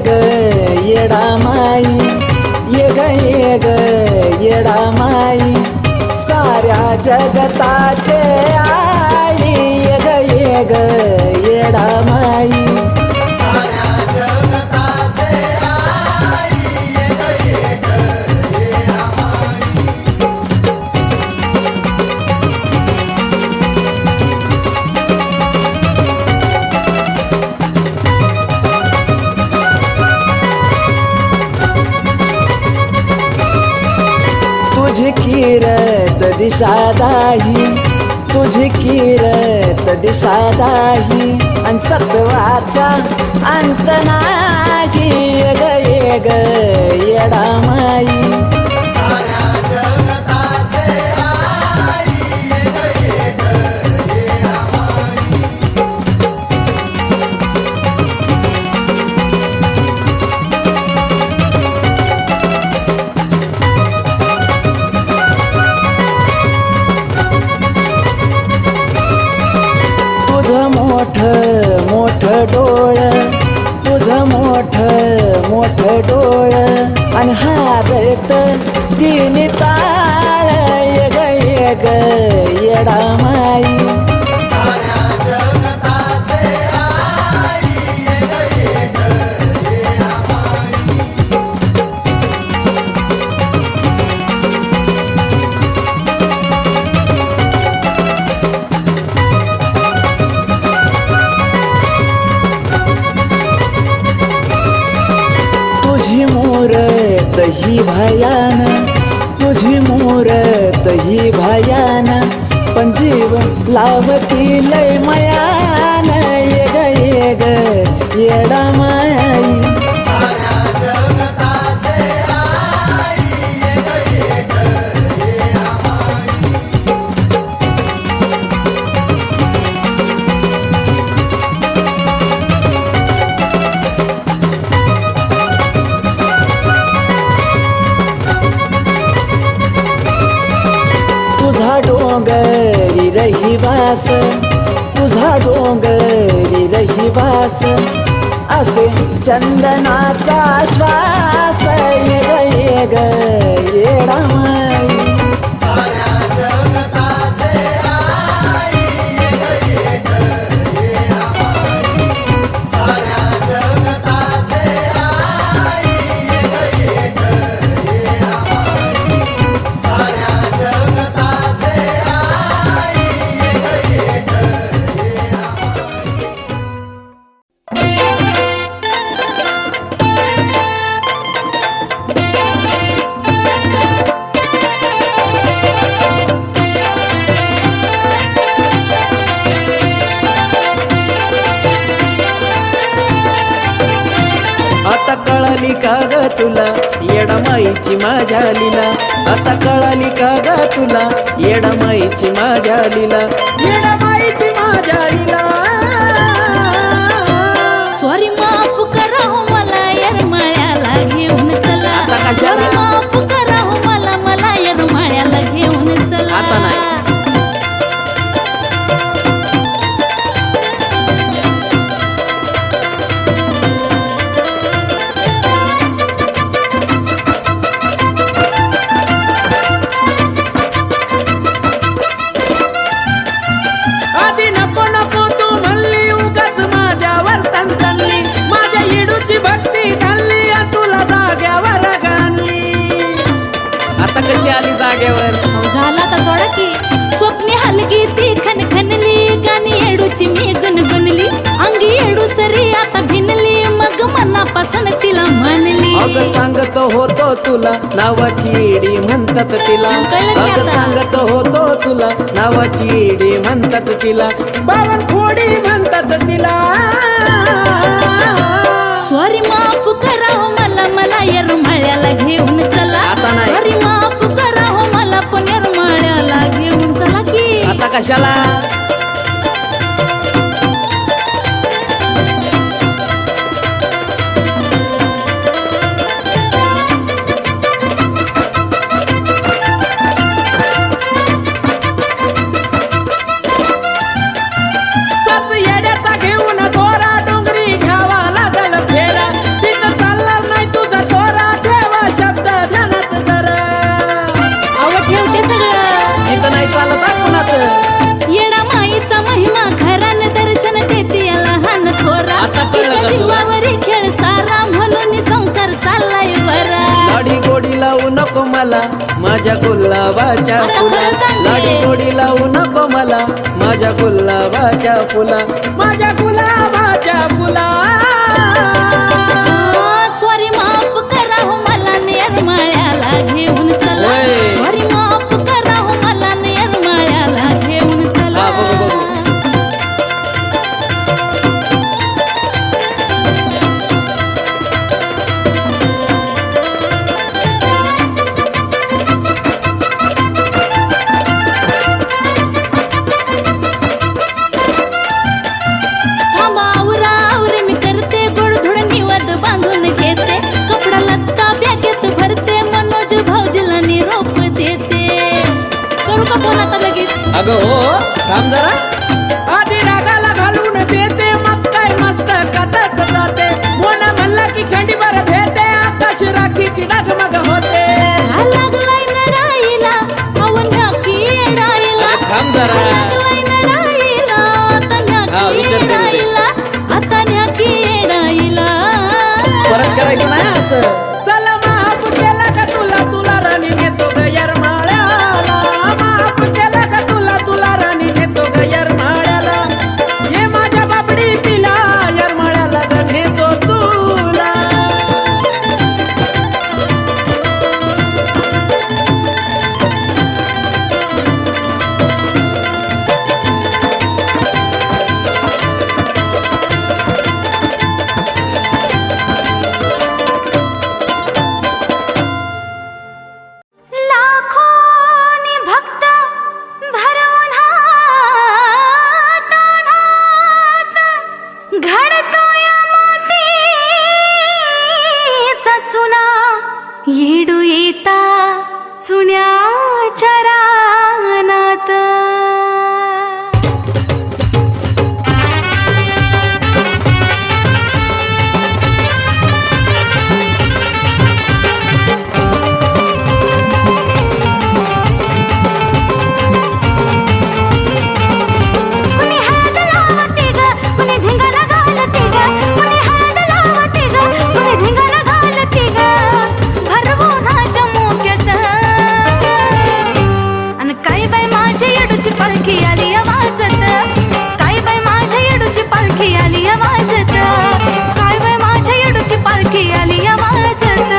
ग येडा माई, ये ग येडा माई, साऱ्या जगताचे आई, ये ग येडा माई, साऱ्या जगताचे आई, ये ग येडा माई. तुझी किरत दिशा दाही, तुझी किरत दिशा दाही, अन सत्वाचा अंत नाही, ये ग येडा माई, साऱ्या जगताचे आई, ये ग येडा माई. तुझं मोठ मोठ डोळ, तुझं मोठ मोठ डोळ, आणि हारत तीन ताळ, ये ग येडा माई, साऱ्या जगताचे आई, ये ग येडा माई. तुझी मूरत ही भयान, तुझी मूरत ही भयान, पण जीव लावती लय मयान, ये ग येडा माई, साऱ्या जगताचे आई, ये ग येडा माई. तुझा डोंगरी रहिवास, तुझा डोंगरी रहिवास, असे चंदनाचा श्वास, ये ग येडा माई, साऱ्या जगताचे आई, ये ग येडा माई. साऱ्या जगताचे आई, ये ग येडा माई. साऱ्या जगताचे आई, ये ग येडा आता कळाली का ग तुला येडामाईची माझ्या लीला, आता कळाली का ग तुला येडामाईची माझ्या लीला, येडामाईची माझ्या लीला. सॉरी माफ करा हो मला येरमाळ्याला घेऊन चला, आता कशाला? सॉरी माफ करा हो मला येरमाळ्याला घेऊन चला. आता नाही. आधी नको नको तू म्हणली उगाच माझ्यावर तणतणली, माझ्या येडूची भक्ती धरली, तुला जाग्यावर गाणली. आता कशी आली जागेवर? झाला तर सोडा की, स्वप्ने हलगी ती खनखनली, गाणी येडूची मी गुणगुणली, अंगी येडू सरी आता भिनली, मग मनापासून तिला म्हणली. अगं सांगत होतो तुला नावाची येडी म्हणतात तिला, कळलं की अगं आता? सांगत होतो तुला नावाची येडी म्हणतात तिला, बावनखोडी म्हणतात तिला. सॉरी माफ करा हो मला येरमाळ्याला घेऊन चला, आता नाही. सॉरी माफ करा हो मला पण येरमाळ्याला घेऊन चला की. आता कशाला? सात येड्याचा घेऊन गोरा डोंगरी घ्यावा लागल फेरा, तिथं मला माझ्या गुलाबाच्या आता फुला खरं सांगते. लाडी गोडी लावू नको मला माझ्या गुलाबाच्या फुला माझ्या गुलाबाच्या फुला स्वारी माफ करा हो मला नेरमाळ्याला घेऊन चला होय. स्वारी माफ करा हो मला नेरमाळ्याला घेऊन चला हा, बघू, बघू. थांबा आवरा आवरे मी करते गोडधोड निवद बांधून घेते कपडा लत्ता बॅगेत भरते मनोज भाऊजीला निरोप देते करू का फोन आता लगेच अगं हो थांब जरा आधी रागाला घालून देते मग काय मस्त कथाच जाते मोना म्हणला की खंडीभर भेटे आकाश राखीची डगमग होते हा लागलाय लढाईला अवन्या की येडाईला अगं थांब जरा लागलाय लढाईला तन्या हा, की विचार करू दे. येडाईला आता न्या की येडाईला परत करायचं नाही असं चला माफ केला का तुला तुला राणी नेतो ग यरमाळ्याला माफ केला का तुला तुला राणी नेतो ग यरमाळ्याला ये माझ्या बापडी पिला यरमाळ्याला ग नेतो तुला लाखोनी भक्त भरून हातात घडतोय मातीचा चुना येडू येता चुन्याच्या रानात कुणी हळद लावते ग कुणी धिंगाणा घालते ग कुणी हळद लावते ग कुणी धिंगाणा घालते ग भरवूनाच्या मोक्यात अन काय बाय माझ्या येडूची पालखी आली आवाजत काय बाय माझ्या येडूची पालखी आली आवाजत काय बाय माझ्या येडूची पालखी आली आवाजत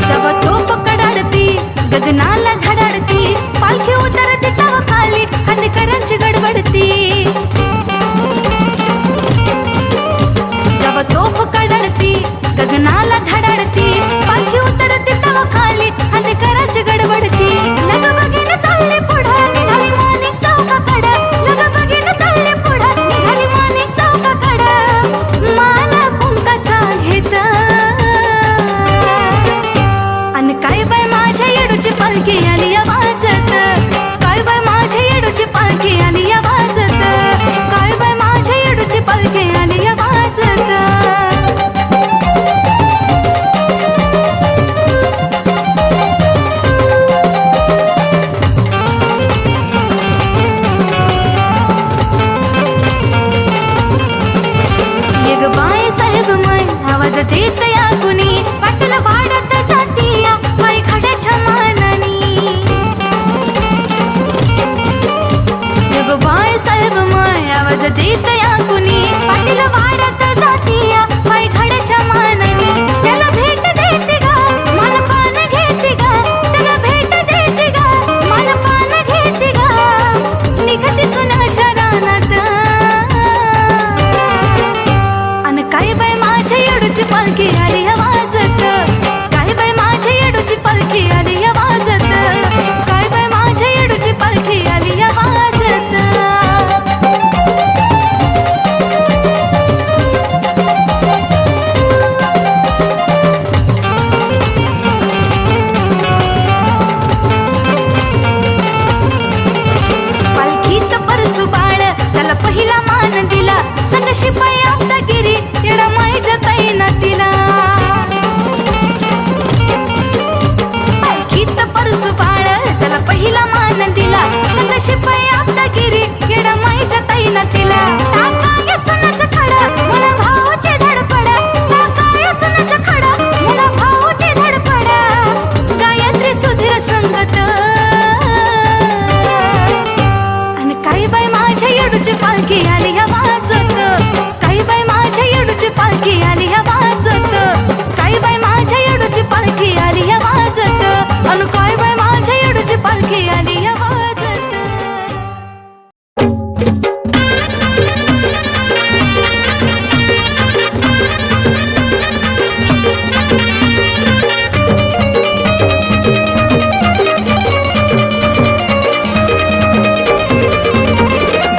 जब तोफ कडाडती गगनाला धडाडती पालखी उतरती तव खाली हंडकरांची गडबडती जब तोफ कडाडती गगनाला धडाडती पालखी उतरती तव खाली हंडकरांची गडबडती लग बघीन चालली पुढं निघाली माणिक चौकाकडं लग बघीन चालली पुढं निघाली माणिक चौकाकडं मान कुंकाचा घेत अन काय बाय माझ्या येडूची पालखी आली आवाजत काय बाय माझ्या येडूची पालखी आली आवाजत काय बाय माझ्या येडूची पालखी आली आवाजत एक बाय साहेब माय आवाज देत या कुणी पाटल वाढत जाती या बाई खड्याच्या मानानी एक बाय साहेब माय आवाज देत या कुणी पाटील वाढत जाती या बाई खड्याच्या मानानी त्याला भेट देते गा मानपान घेते गा त्याला भेट देते गा मानपान घेते गा निघते चुनाच्या रानात अन काय बाय माझ्या येडूची पालखी आली आवाजत काय बाय माझ्या येडूची पालखी आली आवाजत काय बाय माझ्या येडूची पालखी आली आवाजत येडूची पालखी आली ह्या वाजत, काय बाय माझ्या येडूची पालखी आली ह्या वाजत, अन काय बाय माझ्या येडूची पालखी आली ह्या वाजत.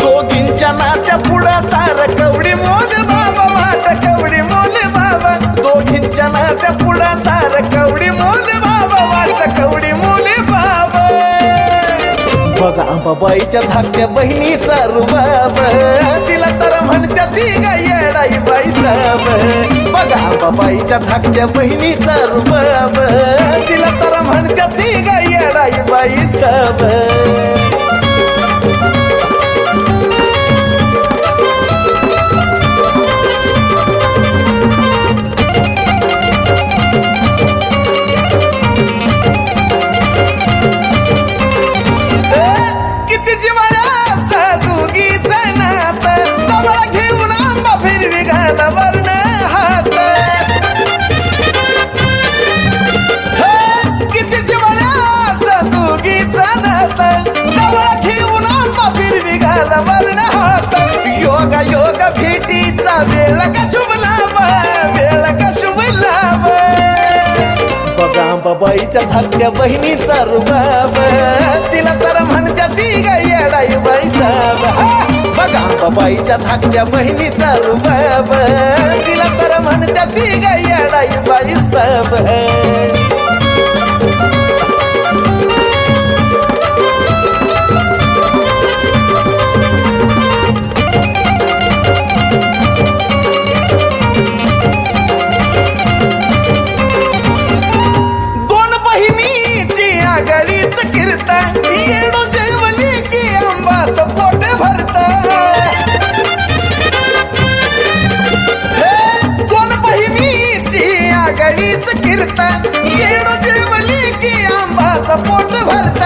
दोघींच्या नात्या पुढं सार कवडी मोल बाबा, वाट कवडी मोल बाबा. दोघींच्या नात्या पुढं सार कवडी मोल बाबा, वाट कवडी मोल बाबा. बघा अंबाबाईच्या धाकट्या बहिणीचा रुबाब, तिला तर म्हणत्या ती गा येडाई बाई साब. बघा अंबाबाईच्या धाकट्या बहिणीचा रुबाब, तिला तर म्हणत्या ती गा येडाई बाई साब. योगा योगा भेटीचा वेळ का शुभ लाभ, वेळ का शुभ लाभ. बघा अंबाबाईच्या धाकट्या बहिणीचा रुबाब, तिला तर म्हणत्या ती गा येडाई बाई साब. बघा अंबाबाईच्या धाकट्या बहिणीचा रुबाब, तिला तर म्हणत्या ती गा येडाई बाई साब. येडू जेवली की आंबाचं पोट भरत. दोन बहिणीची आघाडीच कीर्तन, येडू जेवली की आंबाचं पोट भरत.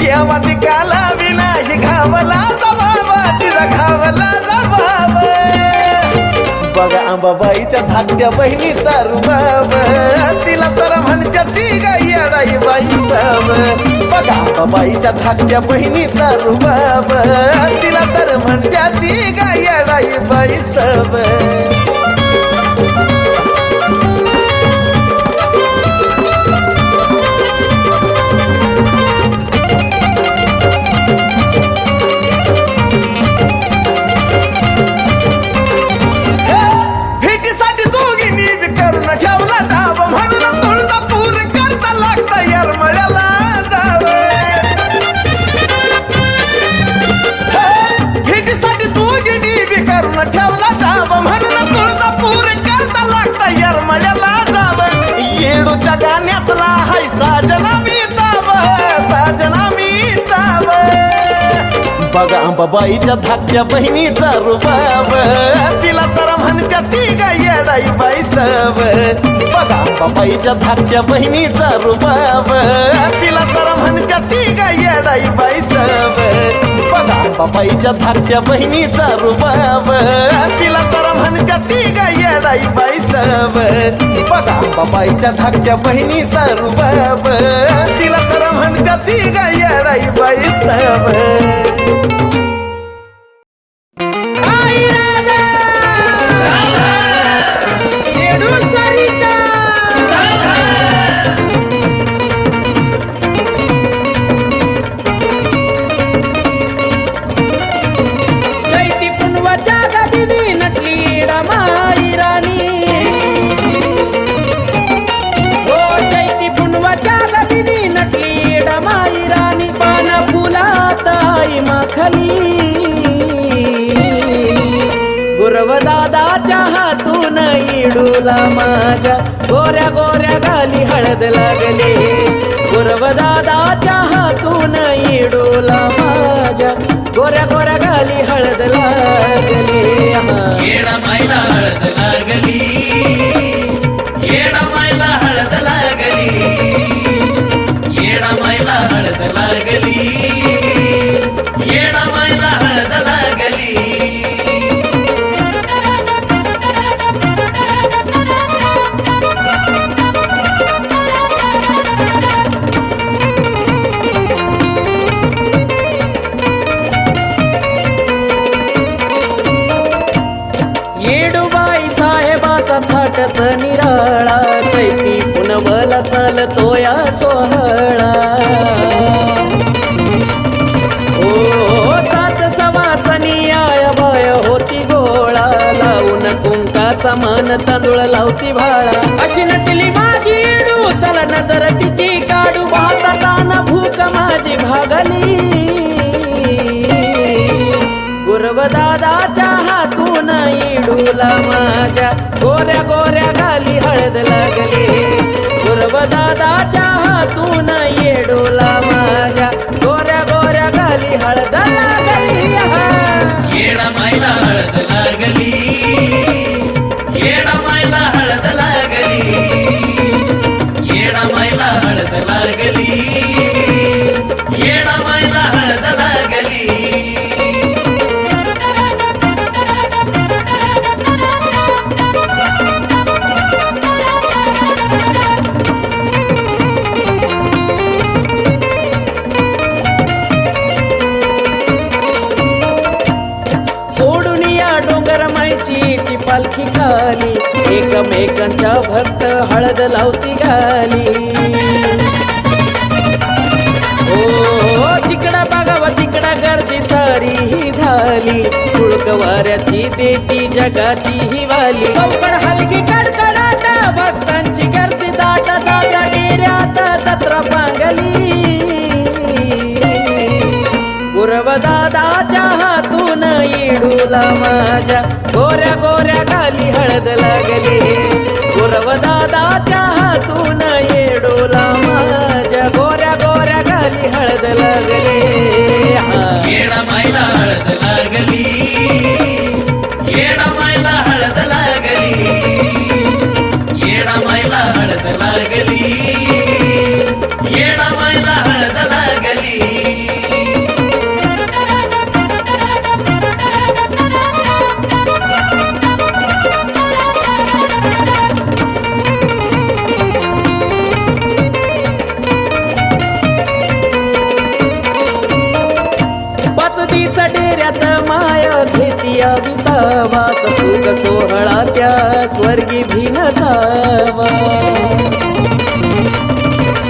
देवा दिकाला विनाही घावला जबाब, तिचा घावला जबाब. बघा अंबाबाईच्या धाकट्या बहिणीचा रुबाब, तिला तर म्हणत्या ती गा येडाई बाई साब. बघा अंबाबाईच्या धाकट्या बहिणीचा रुबाब, तिला तर म्हणत्या ती गा येडाई बाई साब. ठेवला डाब म्हणून तुळजापूर करता लागता येरमळ्याला जाव. भेटीसाठी दोघींनी बी करून ठेवला डाब म्हणून तुळजापूर करता लागता येरमळ्याला जाव. येडूच्या गाण्यातला हाय साजना मी ताब, साजना मी ताब. बघा अंबाबाईच्या धाकट्या बहिणीचा रुबाब, तिला तर म्हणत्या ती गा येडाई बाई साब. बघा अंबाबाईच्या धाकट्या बहिणीचा रुबाब, तिला तर म्हणत्या ती गा येडाई बाई साब. बघा अंबाबाईच्या धाकट्या बहिणीचा रुबाब, तिला तर म्हणत्या ती गा येडाई बाई साब. बघा अंबाबाईच्या धाकट्या बहिणीचा रुबाब, तिला तर म्हणत्या ती गा येडाई बाई साब. गुरवदादाच्या हातून येडूला माझ्या गोऱ्या गोऱ्या गाली हळद लागली. गुरवदादाच्या हातून येडूला माझ्या गोऱ्या गोऱ्या गाली हळद लागली. येडा मायला हळद लागली, येडा मायला हळद लागली, येडा मायला हळद लागली, येडा मायला हळद लागली. काळा चैती पुनवला चालतो या सोहळा ओ सात सवासनी आया बाय होती गोळा लावून कुंकाचा मान तांदूळ लावती भाळा अशी नटली माझी इडू चला नजर तिची काढू भाताताना भूक माझी भागली गुरवदादाच्या हातून इडूला माझ्या गोऱ्या गोऱ्या घाली हळद लागली गुरवदादाच्या हातून येडूला माझ्या गोऱ्या गोऱ्या घाली हळद लागली येडा मायला हळद लागली येडा मायला हळद लागली येडा मायला हळद लागली येडा मायला हळद लागली सोडून या डोंगर मायची ती पालखी खाली एकमेकांच्या भक्त हळद लावती घाली ओ तिकडा बघावा तिकडा गर्दी सारी ही झाली सुळक वाऱ्याची देती जगाची ही वाली चौकड हलकी कडकडाट भक्तांची गर्दी दाट जाता डेऱ्यात जत्रा पांगली गुरवदादाच्या हातून इडूला माझ्या गोऱ्या गोऱ्या घाली हळद लागली गुरवदादाच्या हातून इडूला माझ्या गोऱ्या गोऱ्या घाली हळद लागली येडा मायला हळद लागली येडा मायला हळद लागली येडा मायला हळद लागली येडा मायला हळद लागली डेऱ्यात माय घेती विसावास सुख सोहळा त्या स्वर्गी भिन जावा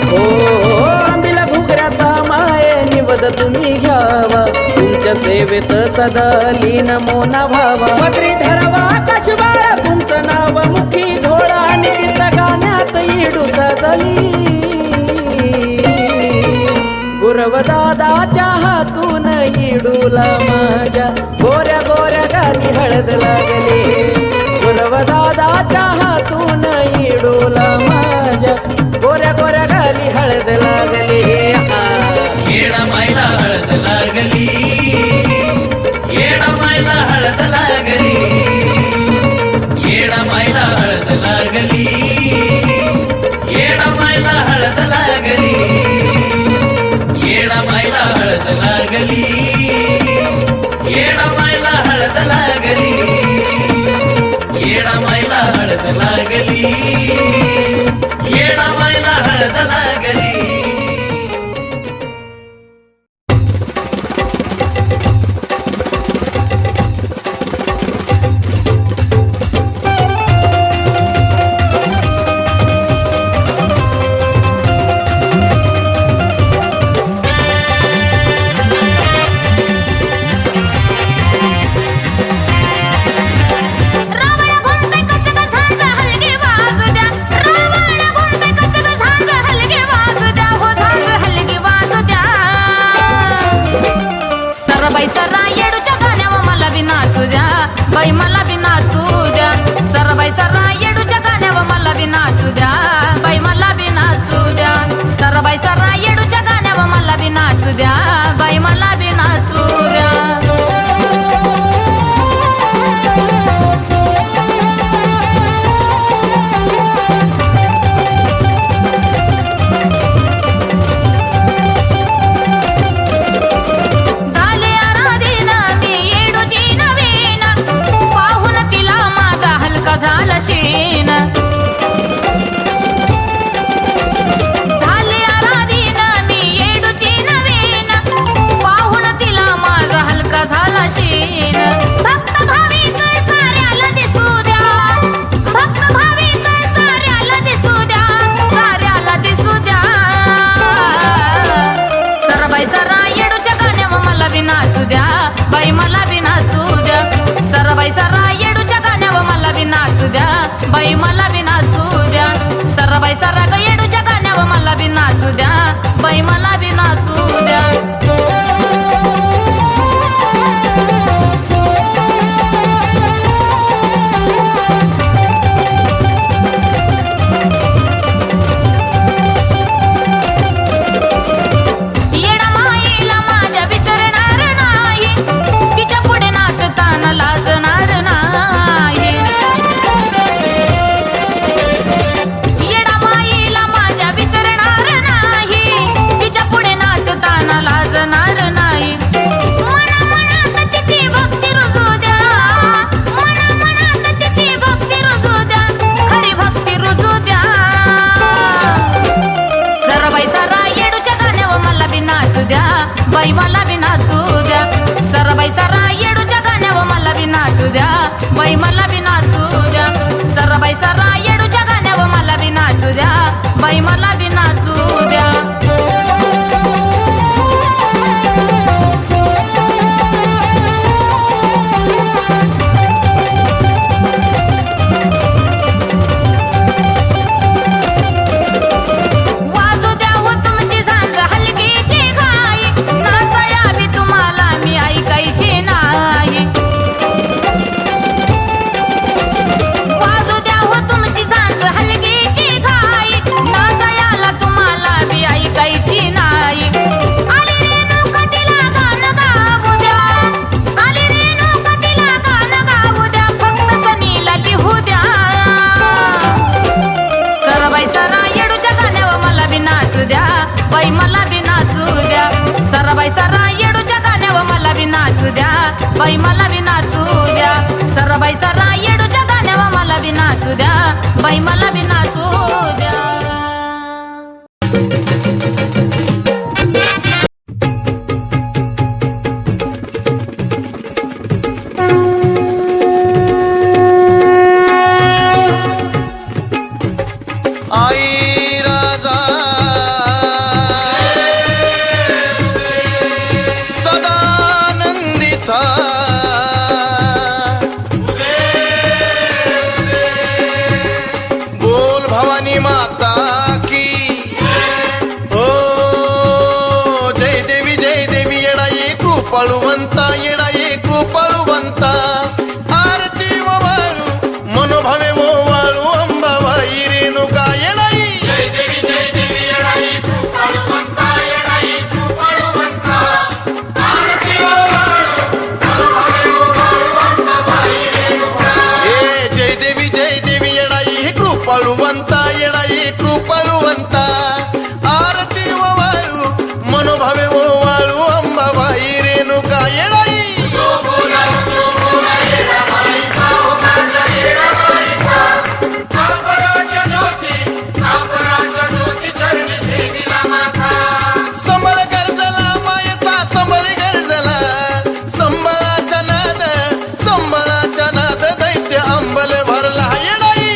हो आंबिला घुगऱ्याचा माय निवद तुम्ही घ्यावा तुमच्या सेवेत सदा लीन मोना व्हावा पदरी धरावा आकाश बाळा तुमचं नाव मुखी घोळा आणि गीत गाण्यात इडू सदली गुरवदादाच्या हातून इडूला माझ्या गोऱ्या गोऱ्या घाली हळद लागली गुरवदादाच्या हातून इडूला माझ्या गोऱ्या गोऱ्या घाली हळद लागली येडा मायला हळद लागली येडा मायला हळद लागली येडा मायला हळद लागली येडा मायला हळद लागली येडा मायला हळद लागली येडा मायला हळद लागली येडा मायला हळद लागली येडा मायला हळद लागली रावण घुमते कसं ग झांज हलगे बाजू द्या रावण घुमते कसं ग झांज हलगे बाई मला बी नाचू द्या सरबाई सरा येडूच्या गाण्यावर मला बी नाचू द्या बाई मला बी नाचू द्या सरबाई सरा येडूच्या गाण्यावर मला बी नाचू द्या बाई मला बी नाचू द्या बाई मला बी नाचू द्या सरबाई सरा येडूच्या गाण्यावर मला बी नाचू द्या बाई मला बी नाचू द्या सरबाई सरा येडूच्या गाण्यावर मला बी नाचू द्या बाई मला बी नाचू द्या बोल भवानी माता की हो जय देवी येडा ये कृपाळुवंता येडा ये कृपाळुवंता आरती वाळू मनोभावे वाळू अंबाबाई रेणुका येडाई कृपाळुवंता येडा ये कृपाळुवंता आरती वाळू मनोभावे वाळू अंबाबाई रेणुका येडाई संबळ गरजला मायेचा संबळ गरजला संबळाचा नाद दैत्य अंबल भरला येडाई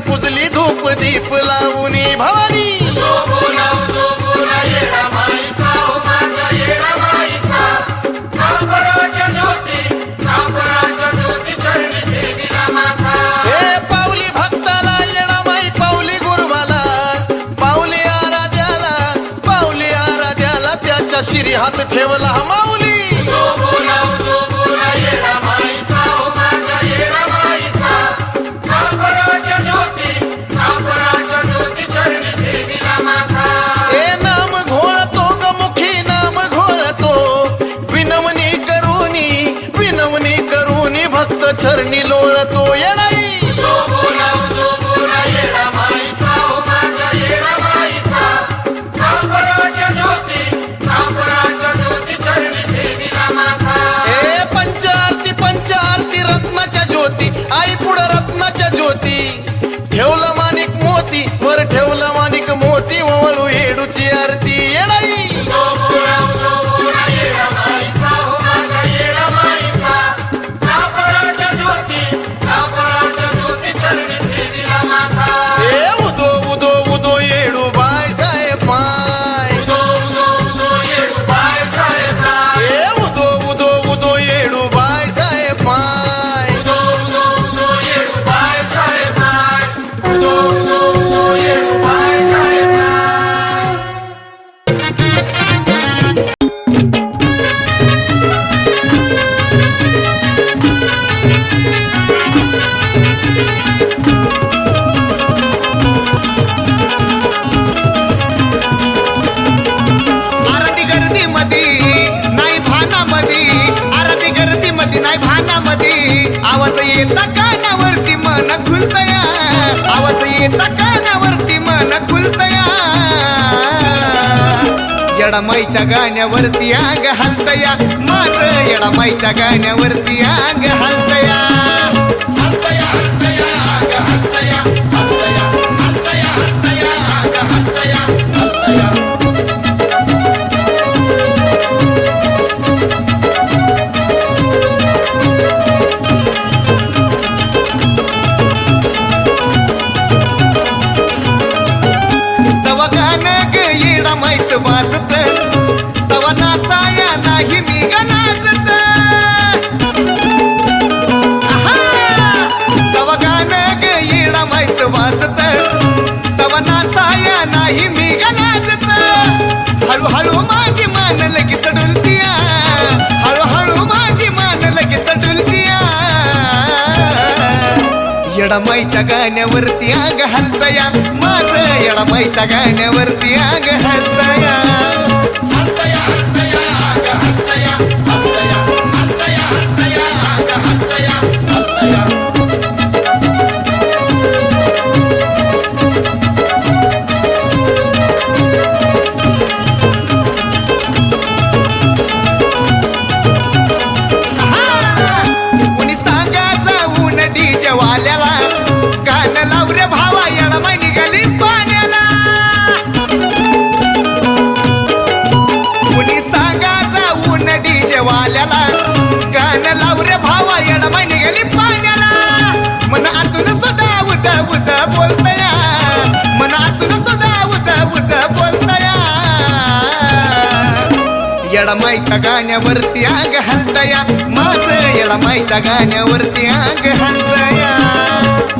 पुजली धूप दीप लावूनी भवानी हे पावली भक्ताला येडा माई पावली गुरुवाला पावली आराध्याला त्याच्या शिरी हात ठेवला माऊली भक्त चरणी लोळतो येणाई पंचारती रत्नाच्या ज्योती आई पुढे रत्नाच्या ज्योती ठेवला माणिक मोती वर ठेवला माणिक मोती वळू येडूची आरती येणाई माईचा गाण्यावरती मन खुलतया येडामाईच्या गाण्यावरती आग हलतया माझं येडामाईच्या गाण्यावरती आग हलतया हलतया हलतया आग हलतया हलतया हलतया हलतया आग हलतया हलतया येडामाईचं वाजत तवा नाचाया नाही मी ग नाचत जवा गाणं ग येडामाईचं वाजत तवा नाचाया नाही मी ग नाचत हळूहळू माझी मान लगेच डुलतिया हळूहळू माझी मान लगेच डुलतिया येडामाईच्या गाण्यावरती आग हलतया माझं येडामाईच्या गाण्यावरती आग हलतया हलतया हलतया आग हलतया हलतया हलतया हलतया आग हलतया हलतया कुणी सांगा जाऊन डीजे वाल्याला गाणं लाव रे भावा येडामाई निघाली पाण्याला कुणी सांगा जाऊन डीजे वाल्याला गाणं लाव रे भावा येडामाई निघाली पाण्याला मन आतून सुद्धा उदा उदा बोलतया मन आतून सुद्धा उदा उदा बोलतया येडामाईच्या गाण्यावरती आग हलतया माझं येडामाईच्या गाण्यावरती आग हलतया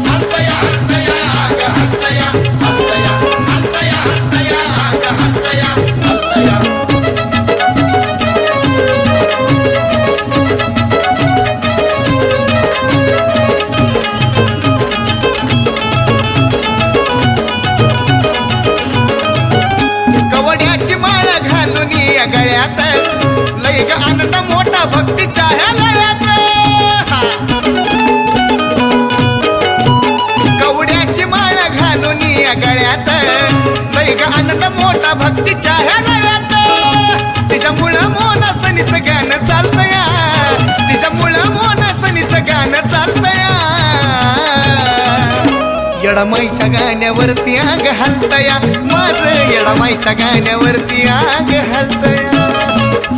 हलतया हलतया आग हलतया हलतया हलतया हलतया आग हलतया हलतया कवड्याची माळ घालून या गळ्यात लय ग आनंद मोठा भक्तीच्या ह्या लळ्यात कवड्याची माळ घालून या गळ्यात लय ग आनंद मोठा भक्तीच्या ह्या लळ्यात तिच्यामुळं मोना सनीचं गाणं चालतया तिच्यामुळं मोना सनीचं गाणं चालतया येडामाईच्या गाण्यावरती आग हलतया माझं येडामाईच्या गाण्यावरती आग हलतया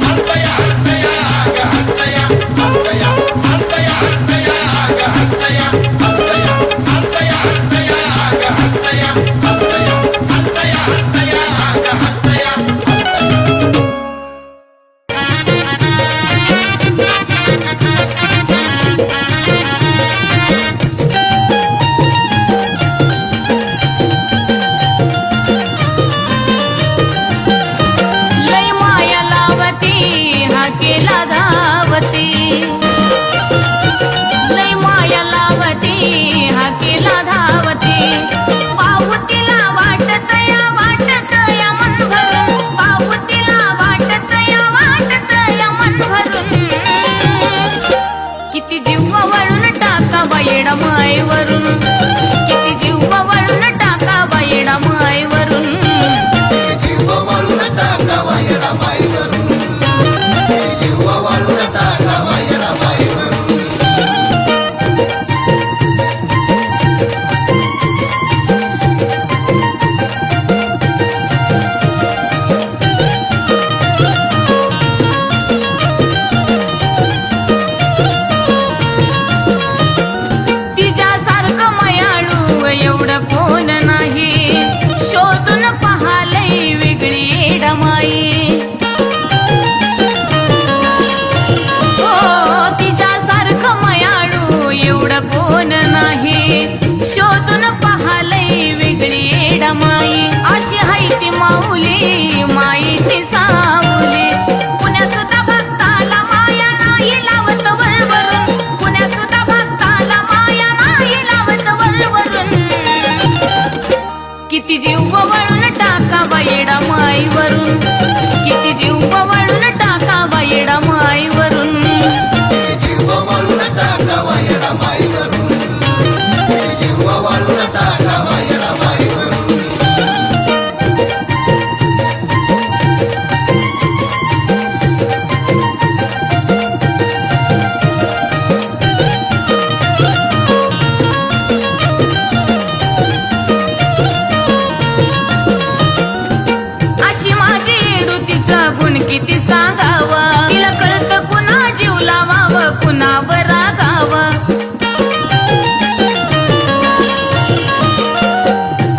हलतया हलतया आग हलतया हलतया हलतया हलतया आग हलतया हलतया हलतया हलतया आग हलतया हलतया हलतया हलतया आग हलतया हलतया लय माया लावती हा केला धावती लय माया लावती हा केला धावती पाऊतीला वाटत या मन भरून पाऊतीला वाटत या मन भरून किती जीव वळून टाका बायडा मायवरून किती जीव वळून टाका बायडा मायवरून जीव वाळून टाकावा येडामाईवरून जीव वाळून टाकावा येडामाईवरून तिच्यासारखं मयाळू एवढं कोण नाही शोधून पाहालय वेगळी येडामाई हो तिच्यासारखं मयाळू एवढं कोण नाही शोधून पाहालय वेगळी येडामाई अशी हाय ती माऊली माईची सावली पुण्या सुद्धा भक्ताला माया नाही लावत वरवरून पुण्या सुद्धा भक्ताला माया नाही लावत वरवरून किती जीव वळून टाका बायडा माईवरून किती जीव वळून टाका बायडा माईवरून जीव वाळून टाकावा येडामाईवरून जीव वाळून टाकावा किती सांगावं, तिला कळत कुणा जीव लावावं, कुणावर रागावं.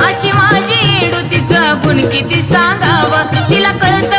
अशी माझी येडू तिचं गुण किती सांगावं, तिला कळत